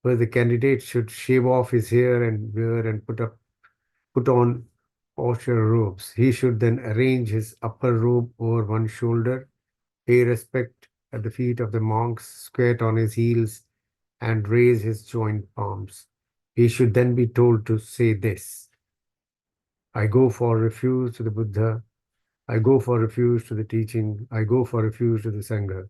where the candidate should shave off his hair and wear and put on austere robes. He should then arrange his upper robe over one shoulder, pay respect at the feet of the monks, squat on his heels, and raise his joint palms. He should then be told to say this: "I go for refuge to the Buddha, I go for refuge to the teaching, I go for refuge to the Sangha.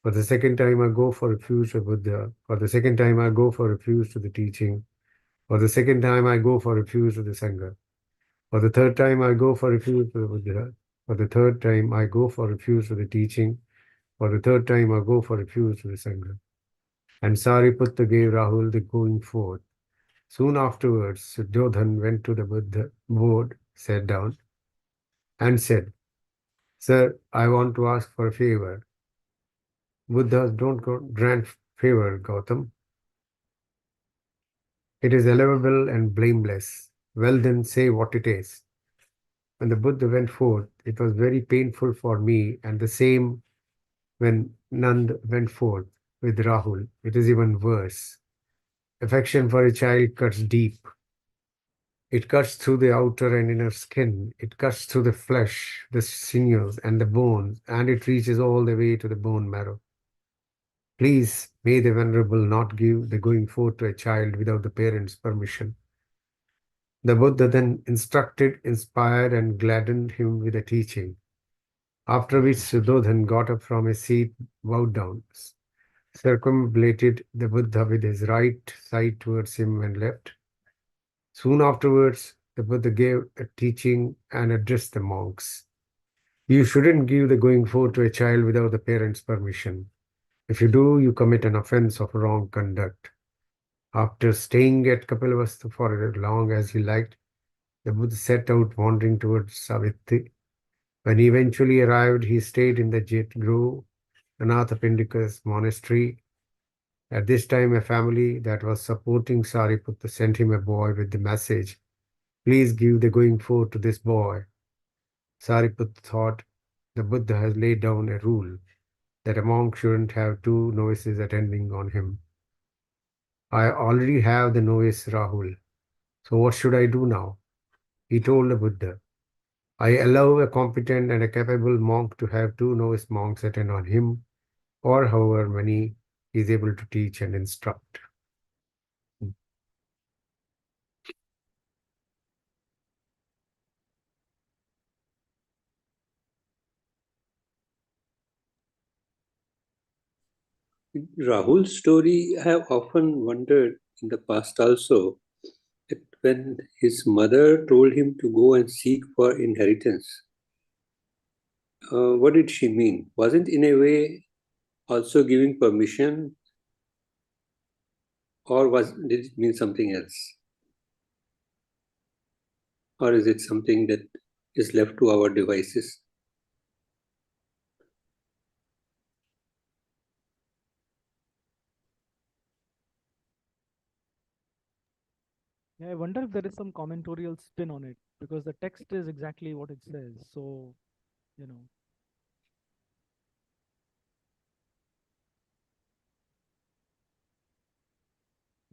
For the second time, I go for refuge to Buddha. For the second time, I go for refuge to the teaching. For the second time, I go for refuge to the Sangha. For the third time, I go for refuge to the Buddha. For the third time, I go for refuge to the teaching. For the third time, I go for refuge to the Sangha." And Sariputta gave Rahul the going forth. Soon afterwards, Suddhodhan went to the Buddha board, sat down, and said, "Sir, I want to ask for a favor." "Buddhas don't grant favor, Gautam. It is allowable and blameless." "Well then, say what it is." When the Buddha went forth, it was very painful for me, and the same when Nand went forth with Rahul. It is even worse. Affection for a child cuts deep. It cuts through the outer and inner skin. It cuts through the flesh, the sinews, and the bones, and it reaches all the way to the bone marrow. Please, may the Venerable not give the going forth to a child without the parents' permission. The Buddha then instructed, inspired, and gladdened him with a teaching. After which Suddhodhan got up from his seat, bowed down, circumambulated the Buddha with his right side towards him and left. Soon afterwards, the Buddha gave a teaching and addressed the monks. You shouldn't give the going forth to a child without the parents' permission. If you do, you commit an offense of wrong conduct. After staying at Kapilavastu for as long as he liked, the Buddha set out wandering towards Savitri. When he eventually arrived, he stayed in the Jet Grove, Anathapindika's monastery. At this time, a family that was supporting Sariputta sent him a boy with the message, please give the going forth to this boy. Sariputta thought the Buddha has laid down a rule that a monk shouldn't have two novices attending on him. I already have the novice Rahul, so what should I do now? He told the Buddha, I allow a competent and a capable monk to have two novice monks attend on him, or however many he is able to teach and instruct. Rahul's story, I have often wondered in the past also, that when his mother told him to go and seek for inheritance, what did she mean? Wasn't in a way also giving permission, or did it mean something else? Or is it something that is left to our devices? Yeah, I wonder if there is some commentatorial spin on it, because the text is exactly what it says. So, you know.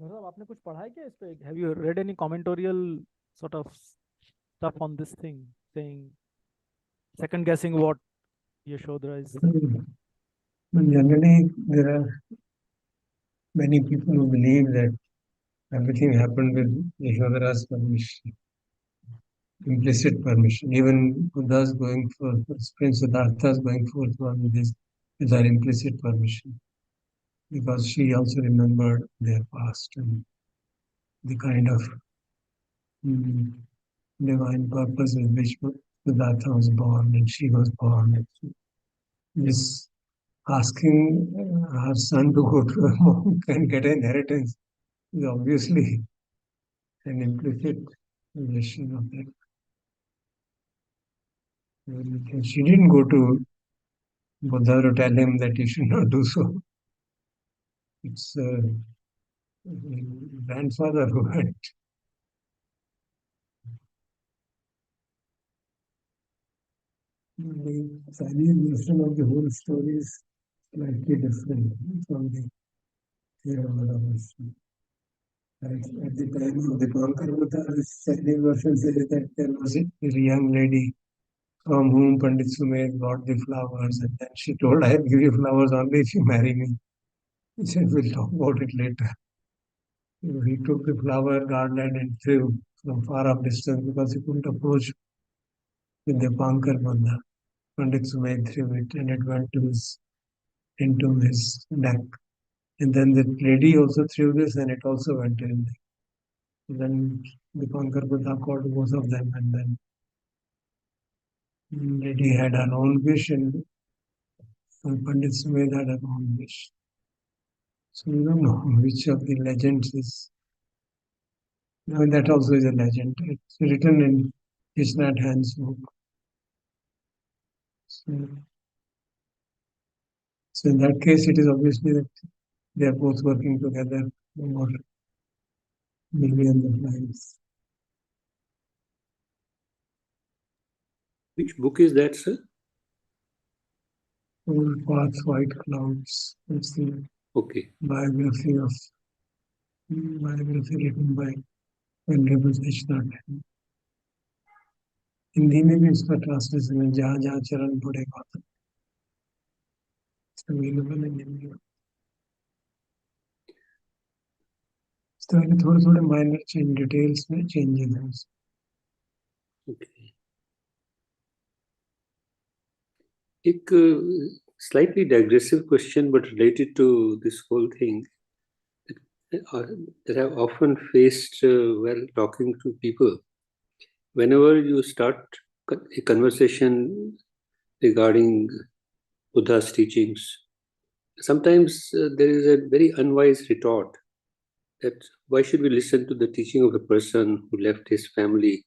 मतलब आपने कुछ पढ़ा है क्या इस पे? Have you read any commentatorial sort of stuff on this thing, saying, second guessing what Yashodhara is? Generally, there are many people who believe that everything happened with Yashodhara's permission, implicit permission. Even Buddha's going forth, Prince Siddhartha's going forth was with her implicit permission, because she also remembered their past and the kind of divine purpose with which Siddhartha was born and she was born. This asking her son to go to a monk and get an inheritance is obviously an implicit suggestion of that. And she didn't go to Buddha to tell him that he should not do so. It's grandfather who had. The Chinese version of the whole story is slightly different from the Theravada version. At the time of the Pankavata, the Chinese version says that there was a young lady from whom Pandit Sumed got the flowers, and then she told, I'll give you flowers only if you marry me. He said, we'll talk about it later. He took the flower garland and threw from far off distance because he couldn't approach with the Pankar Bandha. Pandit Sumed threw it and it went into his neck. And then the lady also threw this and it also went in. Then the Pankar Buddha called both of them, and then the lady had her own wish and Pandit Sumed had her own wish. So we don't know which of the legends is. No, that also is a legend. It's written in Krishna Hand's book. So in that case, it is obviously that they are both working together for millions of lives. Which book is that, sir? Old Paths, White Clouds. It's the biography written by Venerable Krishna. Hindi में भी उसका translation है, जहाँ जहाँ चरण पड़ेगा available है हिंदी में. इस तरह के थोड़े थोड़े माइनर चेंज डिटेल्स में चेंजेस हैं. एक slightly digressive question, but related to this whole thing, that I've often faced while talking to people. Whenever you start a conversation regarding Buddha's teachings, sometimes there is a very unwise retort that why should we listen to the teaching of a person who left his family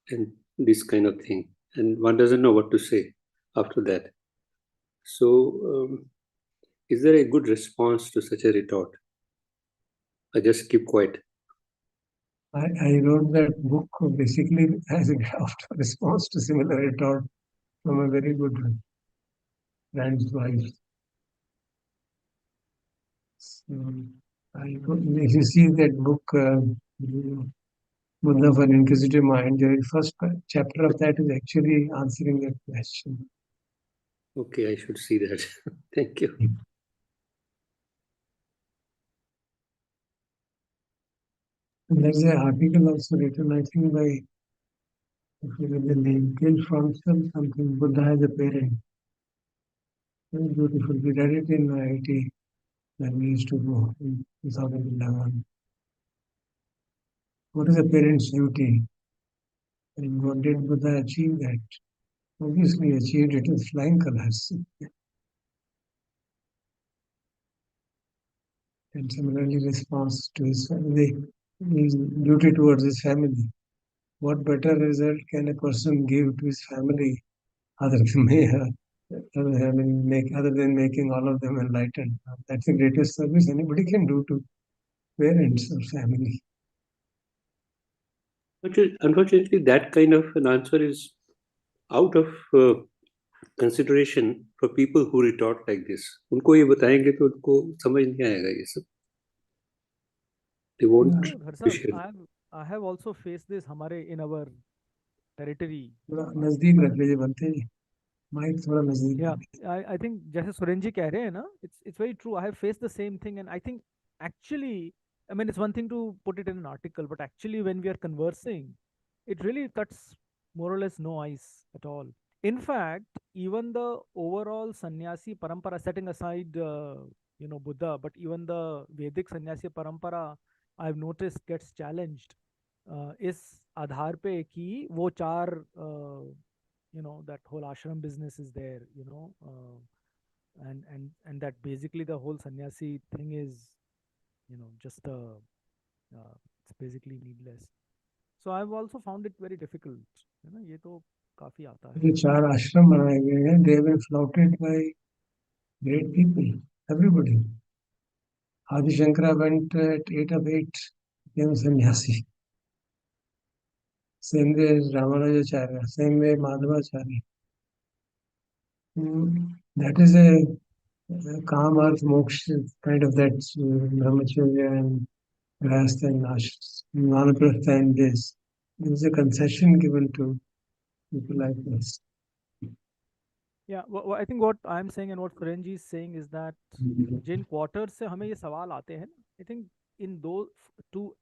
and this kind of thing, and one doesn't know what to say after that. So, is there a good response to such a retort? I just keep quiet. I wrote that book basically as a draft response to similar retort from a very good friend's wife. So, if you see that book, Buddha for Inquisitive Mind, the first chapter of that is actually answering that question. Okay, I should see that. Thank you. And there's an article also written, I think, by, if you read the name, Gil Fromson, something, Buddha as a parent. Very beautiful. We read it in IIT when we used to go in 2011. What is a parent's duty? And what did Buddha achieve that? Obviously achieved it with flying colors. And similarly response to his family, his duty towards his family. What better result can a person give to his family other than other than making all of them enlightened? That's the greatest service anybody can do to parents or family. But unfortunately, that kind of an answer is out of consideration for people who retort like this. उनको ये बताएंगे तो उनको समझ नहीं आएगा ये सब. They won't No, Bhar sahab, appreciate. I have also faced this हमारे in our territory. थोड़ा नजदीक रख लीजिए बनते ही माइक थोड़ा नजदीक Yeah, रख लीजिए. I think जैसे सुरेंद्र जी कह रहे हैं ना, it's very true. I have faced the same thing, and I think actually, I mean, it's one thing to put it in an article, but actually, when we are conversing, it really cuts more or less no ice at all. In fact, even the overall sannyasi parampara, setting aside Buddha, but even the Vedic sannyasi parampara, I've noticed gets challenged. इस आधार पे कि वो चार that whole ashram business is there, and that basically the whole sannyasi thing is just it's basically needless. So I've also found it very difficult. ये तो काफी आता है. ये 4 आश्रम बनाए गए हैं. They have been flouted by great people, everybody. Adi Shankara went at 8 of 8, became a sannyasi. Same way Ramanujacharya, same way Madhavacharya. That is a calm earth moksha, kind of that brahmacharya and grahastha and vanaprastha and this. There is a concession given to people like this. Yeah, I think what I'm saying and what Surenji is saying is that Jin quarters से हमें ये सवाल आते हैं, I think in those to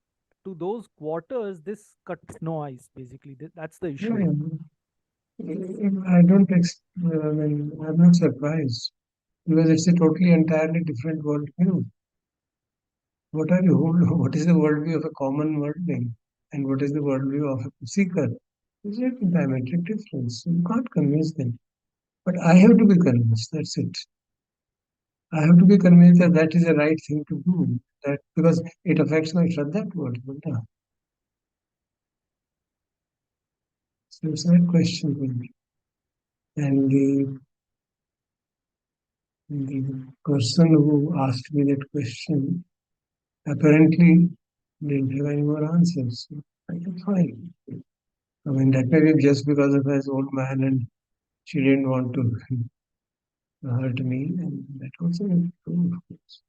those quarters this cuts no ice basically. That's the issue. I don't, I mean, I'm not surprised because it's a totally entirely different worldview. What is the worldview of a common worldling and what is the worldview of a seeker? There's a diametric difference. You can't convince them. But I have to be convinced, that's it. I have to be convinced that that is the right thing to do, that because it affects my Shraddha towards Buddha. So it's that question with me. And the person who asked me that question apparently didn't have any more answers. So I said, fine. I mean, that may be just because of his old man and she didn't want to hurt me, and that also is true, of course.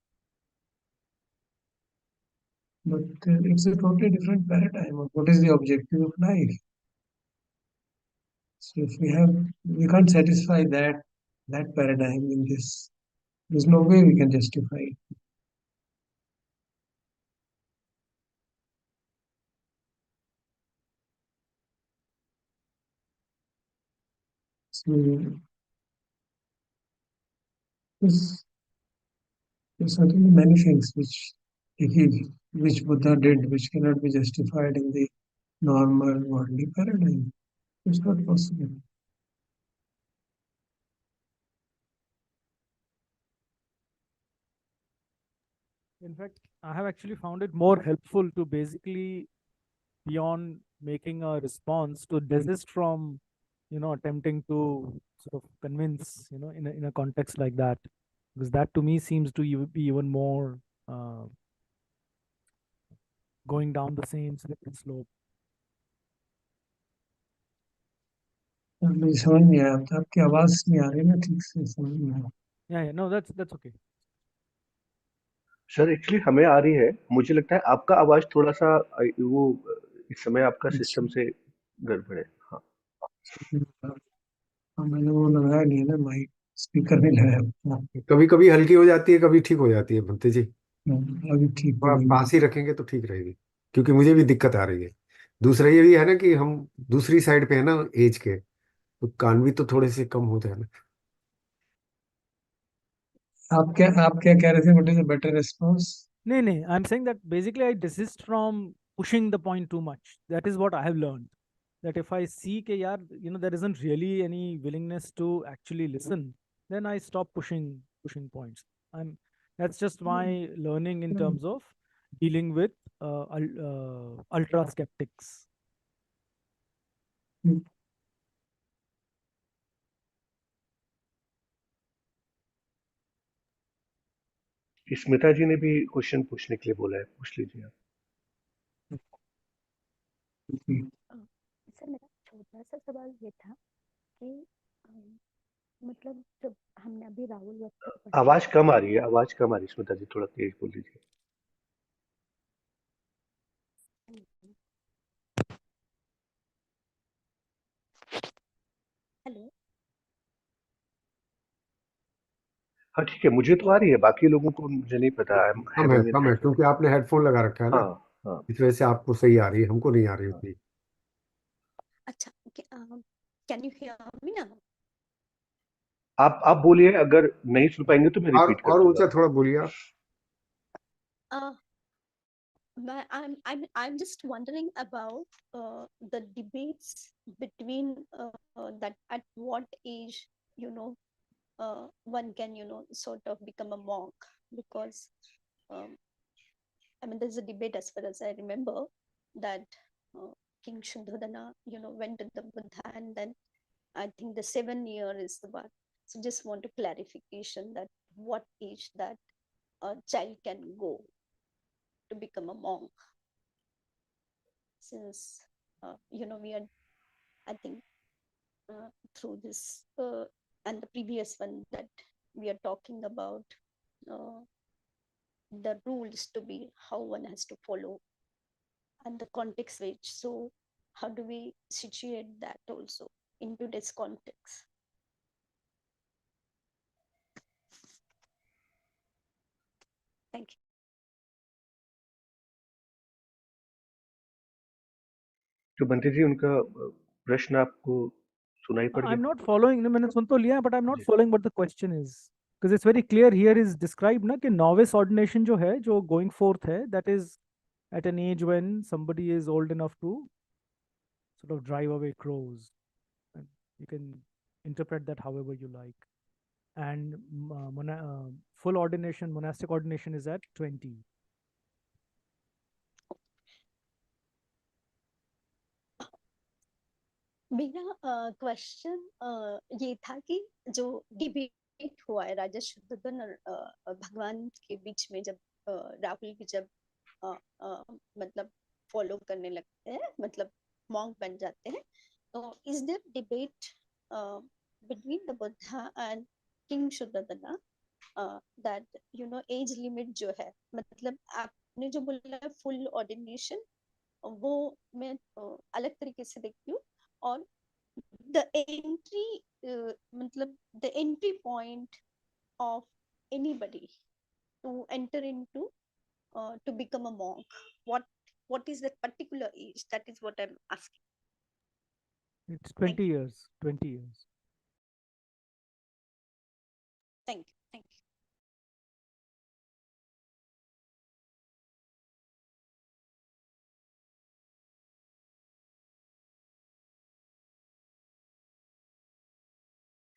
But it's a totally different paradigm of what is the objective of life. So if we can't satisfy that paradigm in this. There's no way we can justify it. So There's certainly many things which Buddha did, which cannot be justified in the normal worldly paradigm. It's not possible. In fact, I have actually found it more helpful to basically, beyond making a response, to desist from, attempting to sort of convince, in a context like that, because that to me seems to be even more going down the same slippery slope. मुझे समझ नहीं आया, आपकी आवाज नहीं आ रही ना ठीक से, समझ नहीं आया। Yeah, no, that's okay. Sir actually हमें आ रही है, मुझे लगता है आपका आवाज थोड़ा सा वो इस समय आपका सिस्टम से गड़बड़ है। हाँ मैंने वो लगाया नहीं है ना, माइक स्पीकर नहीं लगाया। कभी कभी हल्की हो जाती है, कभी ठीक हो जाती है भंते जी। अभी ठीक हो थोड़ा गई। पास ही रखेंगे तो ठीक रहेगी, क्योंकि मुझे भी दिक्कत आ रही है। दूसरा ये भी है ना कि हम दूसरी साइड पे है ना एज के, तो कान भी तो थोड़े से कम होते हैं ना। आप क्या कह रहे थे, what is a better response? No, I'm saying that basically I desist from pushing the point too much. That is what I have learned. That if I see that, there isn't really any willingness to actually listen, then I stop pushing points. That's just my learning in terms of dealing with ultra skeptics. Smita ji ने भी question पूछने के लिए बोला है, पूछ लीजिए आप। सर मेरा छोटा सा सवाल ये था कि मतलब जब हमने अभी राहुल वक्त आवाज कम आ रही है, आवाज कम आ रही है स्मिता जी, थोड़ा तेज बोल लीजिए। हेलो, हाँ ठीक है, मुझे तो आ रही है, बाकी लोगों को मुझे नहीं पता। आई एम कम है हैविंग एन कम है, हेडफोन। क्योंकि आपने हेडफोन लगा रखा है ना, हाँ हाँ इस वजह से आपको सही आ रही है, हमको नहीं आ रही उतनी। अच्छा, can you hear me now? आप बोलिए, अगर नहीं सुन पाएंगे तो मैं रिपीट कर और दूंगा। ऊंचा थोड़ा बोलिए आप। I'm just wondering about the debates between that at what age one can sort of become a monk, because I mean there's a debate as far as I remember that King Shuddhodana went to the Buddha, and then I think the 7 year is the one. So just want a clarification that what age that a child can go to become a monk, since we are, I think through this and the previous one that we are talking about the rules to be how one has to follow and the context which, so how do we situate that also into this context? Thank you. तो बंटी जी, उनका प्रश्न आपको सुनाई पड़ I'm गया? not following, मैंने सुन तो लिया, but I'm not ji. following what the question is, because it's very clear here is described ना कि novice ordination जो है, जो going forth है, that is at an age when somebody is old enough to sort of drive away crows. And you can interpret that however you like. And full ordination, monastic ordination is at 20. मेरा question ये था कि जो debate हुआ है राजा शुद्धोधन और भगवान के बीच में, जब राहुल भी जब मतलब फॉलो करने लगते हैं, मतलब मॉन्क बन जाते हैं, तो is there debate between the Buddha and king Shuddhodana that age limit जो है, मतलब आपने जो बोला फुल ऑर्डिनेशन, वो मैं अलग तरीके से देखती हूँ, और the entry मतलब the entry point of anybody to enter into to become a monk, what is that particular age? That is what I'm asking. It's 20 years. 20 years. Thank you.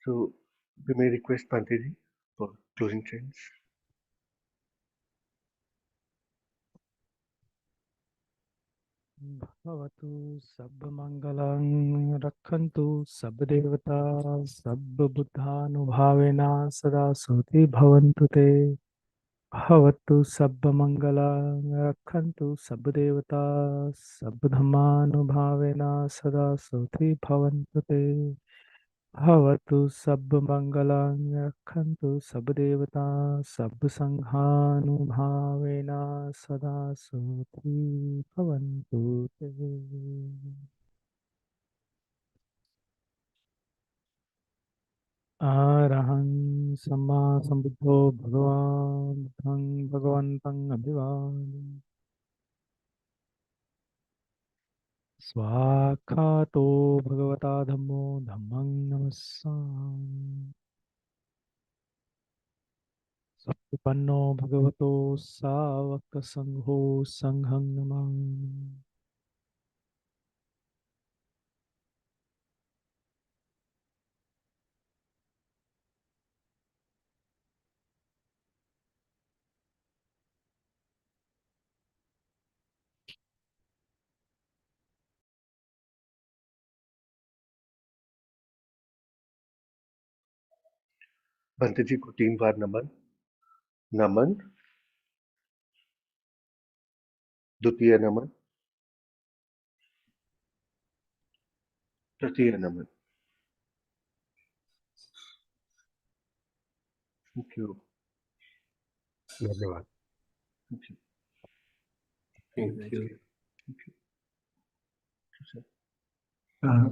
So we may request Bhante ji for closing chants. भवतु सर्वमङ्गलं रक्षन्तु सर्वदेवता सर्वबुद्धानुभावेन सदा सुखी भवन्तु ते भवतु सर्वमङ्गलं रक्षन्तु सर्वदेवता सर्वधर्मानुभावेन सदा सुखी भवन्तु ते भवतु सर्वमङ्गलं रक्षन्तु सर्वदेवता सर्वसङ्घानुभावेन सदा सुखी भवन्तु ते। अरहं सम्मा सम्बुद्धो भगवान् बुद्धं भगवन्तं अभिवादम्। स्वाक्षातो भगवता धम्मो धम्मं नमस्सामि। सत्पन्नो भगवतो सावकसंघो संघं नमामि। Bhante जी को 3 बार नमन। नमन, द्वितीय नमन, तृतीय नमन। Thank you. धन्यवाद। Thank you. Thank you. Thank you. Thank you, sir. Uh,